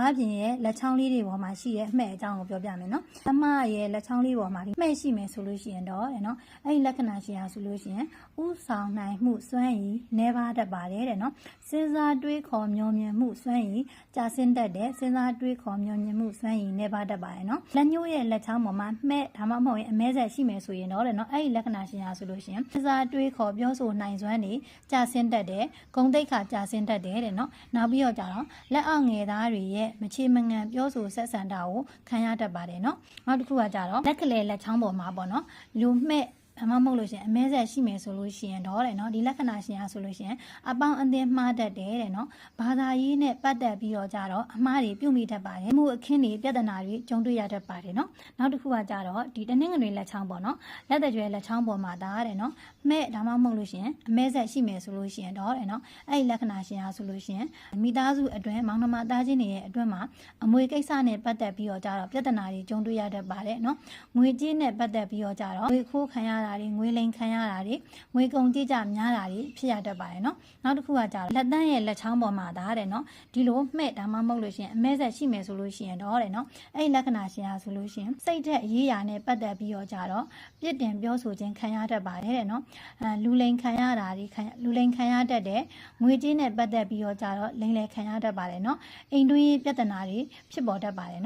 အပြင်ရဲ့လက်ချောင်းလေးတွေပေါ်မှာရှိရဲ့အမှဲ့အကြောင်းကိုပြောပြမယ်နော်အမရဲ့လက်ချောင်းလေးပေါ်မှာဒီမှဲ့ရှိမယ်ဆိုလို့ရှိရင်တော့တဲ့နော်အဲ့ဒီလက္ခဏာရှင်ဟာဆိုလို့ရှိရင်ဥဆောင်နိုင်မှုစွမ်းရည်နည်းပါးတတ်ပါတယ်တဲ့နော်စဉ်းစားတွေးခေါ်မျှော်မြင်မှုစွမ်းရည်ကျဆင်းတတ်တဲ့စဉ်းစားတွေးခေါ်မျှော်မြင်မှုစွမ်းရည်နည်းပါးတတ်ပါတယ်နော်လက်ညှိုးရဲ့လက်ချောင်းပေါ်မှာမှဲ့ဒါမှမဟုတ်ရင်အမဲဆက်ရှိမယ်ဆိုရင်တော့တဲ့နော်အဲ့ဒီလက္ခဏာရှင်ဟာဆိုလို့ရှိရင်စဉ်းစားတွေးခေါ်ပြောဆိုနိုင်စွမ်းတွေကျဆင်းတတ်တဲ့ဂုဏ်သိက္ခာကျဆင်းတတ်တဲ့နော်နောက်ပြီးတော့ကြတော့လက်အောက်ငယ်သားတွေရဲ့မချေမငံပြောဆိုဆက်ဆံတာကိုခံရတတ်ပါတယ်နော်နောက်တစ်ခုကကြတော့လက်ကလေးလက်ချောင်းပေါ်မှာပေါ့နော်လူမှဲ့အမမဟုတ်လို့ရှင်အမဲဆက်ရှိမယ်ဆိုလို့ရှိရင်တော့တဲ့နော်ဒီလက္ခဏာရှင်ဟာဆိုလို့ရှိရင်အပေါင်းအသင်းမှားတတ်တယ်တဲ့နော်ဘာသာရေးနဲ့ပတ်သက်ပြီးတော့ကြတော့အမှားတွေပြုမိတတ်ပါတယ်မှုအခင်းတွေပြဿနာတွေကြုံတွေ့ရတတ်ပါတယ်နော်နောက်တစ်ခုကကြတော့ဒီတနင်္ဂနွေလက်ချောင်းပေါ့နော်လက်တကြွယ်လက်ချောင်းပေါ်မှာဒါတဲ့နော်မဲ့ဒါမှမဟုတ်လို့ရှင်အမဲဆက်ရှိမယ်ဆိုလို့ရှိရင်တော့တဲ့နော်အဲ့ဒီလက္ခဏာရှင်ဟာဆိုလို့ရှင်မိသားစုအတွင်းမောင်နှမသားချင်းတွေရဲ့အတွင်းမှာအမွေကိစ္စနဲ့ပတ်သက်ပြီးတော့ကြတော့ပြဿနာတွေကြုံတွေ့ရတတ်ပါတယ်နော်ငွေကြေးနဲ့ပတ်သက်ပြီးတော့ကြတော့ငွေခိုးခံရငွေလိမ်ခံရတာတွေငွေကုန်ကြေးကြများတာတွေဖြစ်ရတတ်ပါတယ်နော်နောက်တစ်ခုကကြတော့လက်တန်းရဲ့လက်ချောင်းပေါ်မှာဒါတဲ့နော်ဒီလိုမှဲ့ဒါမှမဟုတ်လို့ရှိရင်အမဲဆက်ရှိမယ်ဆိုလို့ရှိရင်တော့တဲ့နော်အဲ့ဒီလက္ခဏာရှင်ဟာဆိုလို့ရှိရင်စိတ်ထက်ရေးရာနဲ့ပတ်သက်ပြီးတော့ကြတော့ပြစ်တင်ပြောဆိုခြင်းခံရတတ်ပါတယ်တဲ့နော်လူလိမ်ခံရတာတွေလူလိမ်ခံရတတ်တဲ့ငွေကြေးနဲ့ပတ်သက်ပြီးတော့ကြတော့လိမ်လည်ခံရတတ်ပါတယ်နော်အိမ်တွင်းပြဿနာတွေဖြစ်ပေါ်တတ်ပါတယ်နော်